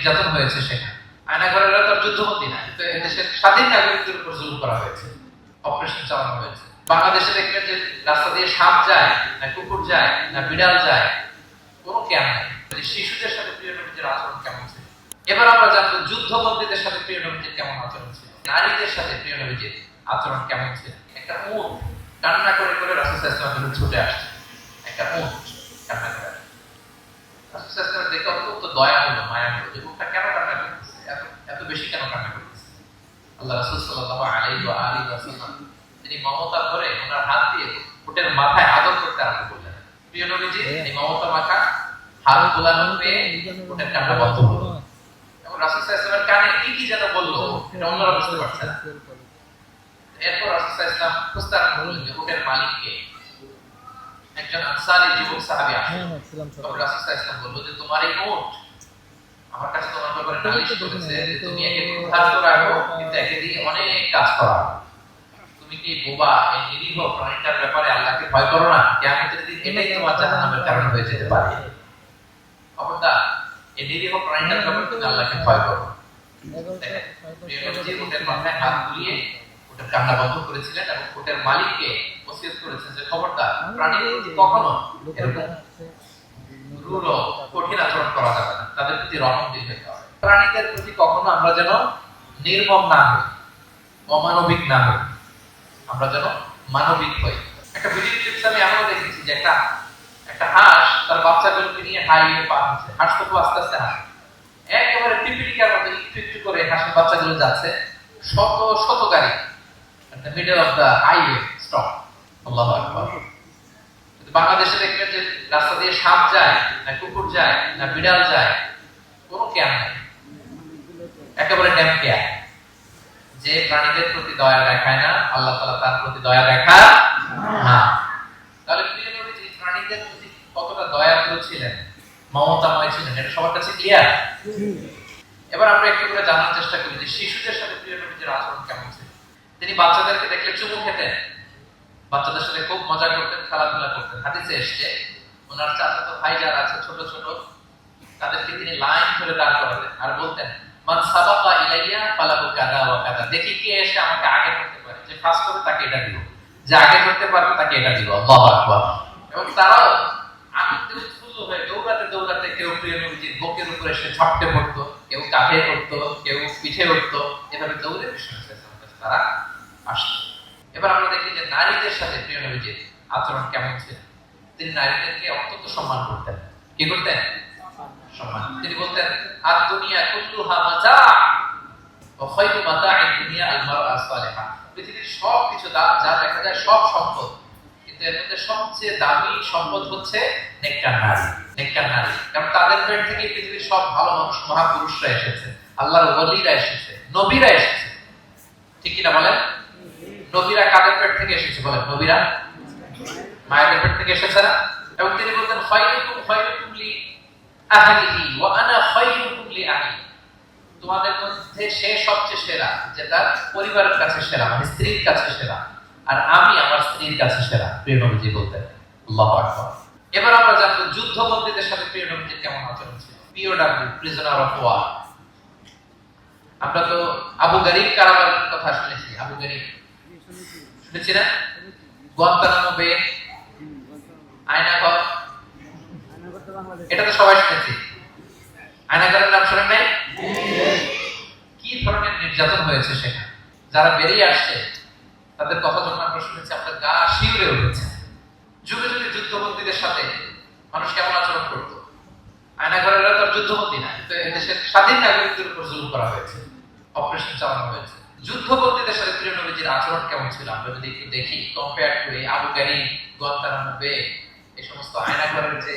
নির্যাতন হয়েছে সেখানে। আয়নাঘরেরা তার যুদ্ধবন্দী না, কিন্তু এদেশের স্বাধীন নাগরিকদের উপর জুলুম করা হয়েছে, অপারেশন চালানো হয়েছে। বাংলাদেশে দেখবেন যে রাস্তা দিয়ে সাপ যায় না কুকুর যায় না বিড়াল যায়, কোনো জ্ঞান নাই। শিশুদের সাথে প্রিয় নবীজির আচরণ কেমন ছিল। এবার আমরা জানবো যুদ্ধবন্দীদের সাথে প্রিয় নবীজির কেমন আচরণ ছিল, নারীদের সাথে প্রিয় নবীজির আচরণ কেমন ছিল। একটা উট কান্না করে করে রাসূল সাল্লাল্লাহু আলাইহি ওয়াসাল্লাম ছুটে আসছে, একটা উট কান্না করে। রাসূল সাল্লাল্লাহু আলাইহি ওয়াসাল্লাম দেখে অত্যন্ত দয়া হলো, মায়া হলো যে উটটা কেন কান্না করতেছে, এত বেশি কেন কান্না করতেছে। আল্লাহ রাসূল সাল্লাল্লাহু আলাইহি ওয়াসাল্লাম তিনি মমতা করে ওনার হাত দিয়ে উটের মাথায় আদর করতে আরম্ভ করলেন। প্রিয় নবীজি এই মমতা মাখা হাত বুলানো পেয়ে উটের কান্না বন্ধ হলো। এবং রাসূল সাল্লাল্লাহু আলাইহি ওয়াসাল্লামের কানে কি যেন বললো, এটা অন্যরা বুঝতে পারছে না। এরপর রাসূল সাল্লাল্লাহু আলাইহি ওয়াসাল্লাম বুঝতে আরম্ভ করলেন যে উটের মালিককে। একজন আনসারী যুবক সাহাবী আসলেন। রাসূল সাল্লাল্লাহু আলাইহি ওয়াসাল্লাম বলল যে তোমার এই উট আমার কাছে তোমার ব্যাপারে নালিশ করেছে যে তুমি একে ক্ষুধার্ত রাখো কিন্তু একে দিয়ে অনেক কাজ করাও। তুমি কি বোবা, এই নিরীহ প্রাণীটার ব্যাপারে আল্লাহকে ভয় করো না? কিয়ামতের দিন এটাই তোমার জাহান্নামের কারণ হয়ে যেতে পারে। খবরদার, এই নিরীহ প্রাণীটার ব্যাপারে তুমি আল্লাহকে ভয় করো। দেখেন উটের মাথায় হাত বুলিয়ে উটের কান্না বন্ধ করেছিলেন এবং উটের মালিককে ওসিয়ত করেছেন যে খবরদার, প্রাণীর প্রতি কখনো এরকম রূঢ় কঠিন আচরণ করা যাবে না, তাদের প্রতি রহম দিতে হবে। প্রাণীদের প্রতি কখনো আমরা যেন নির্মম না হই, অমানবিক না হই, আমরা যেন মানবিক হই। একটা ভিডিও ক্লিপস আমি এমনও দেখেছি যে একটা হাঁস তার বাচ্চাগুলোকে নিয়ে হাইওয়ে পার হচ্ছে। হাঁস তো আস্তে আস্তে হাঁটে, একেবারে পিপিলিকার মতো একটু একটু করে হাঁসের বাচ্চাগুলো যাচ্ছে। শত শত গাড়ি middle of the highway stop. আল্লাহু আকবার। বাংলাদেশে দেখবেন যে রাস্তা দিয়ে সাপ যায় না কুকুর যায় না বিড়াল যায়, কোনো কেয়ার নাই, একেবারে ড্যাম কেয়ার। যে প্রাণীদের প্রতি দয়া দেখায় না, আল্লাহ তাআলা তার প্রতি দয়া দেখায় না। তাহলে প্রিয় নবীজি প্রাণীদের প্রতি কতটা দয়ালু ছিলেন, মমতাময় ছিলেন, এটা সবার কাছে ক্লিয়ার। এবার আমরা একটু করে জানার চেষ্টা করি যে শিশুদের সাথে প্রিয় নবীজির আচরণ কেমন ছিল। তিনি বাচ্চাদেরকে দেখলে চুমু খেতেন, বাচ্চাদের সাথে খুব মজা করতেন, খেলাধুলা করতেন। হাদিসে এসেছে ওনার চাচাতো ভাই যারা আছে ছোট ছোট, তাদেরকে তিনি লাইন ধরে দাঁড় করাতেন আর বলতেন মান সাবাকা ইলাইয়া ফালাহু কাযা ওয়া কাযা। দেখি কে এসে আমাকে আগে করতে পারে, যে ফার্স্ট হবে তাকে এটা দিব, যে আগে করতে পারবে তাকে এটা দিব। আল্লাহু আকবার। এবং তারাও আনন্দে উৎফুল্ল হয়ে দৌড়াতে দৌড়াতে কেউ প্রিয় নবীজির বুকের উপরে এসে ঝাঁপটে পড়তো, কেউ কাঁধে উঠতো, কেউ পিঠে উঠতো, এভাবে দৌড়ে তারা আসতো। এবার আমরা দেখি যে নারীদের সাথে প্রিয় নবীজির আচরণ কেমন ছিল। তিনি নারীদেরকে অত্যন্ত সম্মান করতেন। কি করতেন? সম্মান। তিনি বলতেন আদ দুনিয়া কুল্লুহা মাতা ওয়া খায়রু মাতা'আদ দুনিয়া আল মারআ সালিহা। পৃথিবীর সব কিছু যা দেখা যায় সব সম্পদ, কিন্তু এর মধ্যে সবচেয়ে দামি সম্পদ হচ্ছে নেককার নারী। নেককার নারী, কারণ তাদের পেট থেকে পৃথিবীর সব ভালো মানুষ, মহাপুরুষরা এসেছে, আল্লাহর ওলিরা এসেছে, নবীরা এসেছে। ঠিক কি না বলেন? নবীরা কাদের পেট থেকে এসেছে বলেন? নবীরা মায়েদের পেট থেকে এসেছে না? এবং তিনি বলতেন খায়রুকুম খায়রুকুম লি আহলিহি ওয়া আনা খায়রুকুম লি আহলি। তোমাদের মধ্যে সে সবচেয়ে সেরা যে তার পরিবারের কাছে সেরা, মানে স্ত্রীর কাছে সেরা, আর আমি আমার স্ত্রীর কাছে সেরা। প্রিয় নবীজি বলতেন। আল্লাহু আকবার। এবার আমরা জানবো যুদ্ধবন্দীদের সাথে প্রিয় নবীজির কেমন আচরণ ছিল। পিওডব্লিউ, প্রিজনার অফ ওয়ার। আমরা তো আবু গারিব কারাগারের কথা শুনেছি। আবু গারিব শুনেছি না? গুয়ান্তানামো বে, আয়নাঘর, এটা তো সবাই শুনেছি। আয়নাঘরের নাম শোনেন নাই? কি ধরনের নির্যাতন হয়েছে সেখানে। যারা বেরিয়ে আসছে তাদের কথা যখন আমরা শুনেছি আপনার গা শিউরে উঠেছে। যুগে যুগে যুদ্ধবন্দীদের সাথে মানুষ কেমন আচরণ করত। আয়নাঘরেরা তার যুদ্ধবন্দী না, কিন্তু এদেশের স্বাধীন নাগরিকদের উপর জুলুম করা হয়েছে, অপারেশন চালানো হয়েছে। যুদ্ধবন্দীদের সাথে প্রিয় নবীজির আচরণ কেমন ছিল আমরা যদি একটু দেখি, কম্পেয়ার করে আবু গারিব, গুয়ান্তানামো বে, এই সমস্ত আয়নাঘরের যে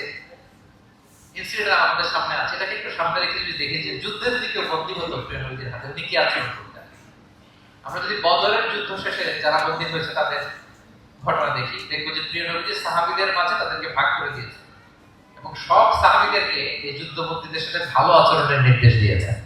ইনসিডেন্ট আমাদের সামনে আছে, এটাকে একটু সামনে রেখে যদি দেখি যে যুদ্ধে যদি কেউ বন্দী হতো প্রিয় নবীজির হাতে, উনি কি আচরণ করতেন। আমরা যদি বদরের যুদ্ধ শেষে যারা বন্দী হয়েছে তাদের ঘটনা দেখি, দেখবো যে প্রিয় নবীজি সাহাবীদের মাঝে তাদেরকে ভাগ করে দিয়েছে এবং সব সাহাবীদেরকে এই যুদ্ধবন্দীদের সাথে ভালো আচরণের নির্দেশ দিয়েছেন।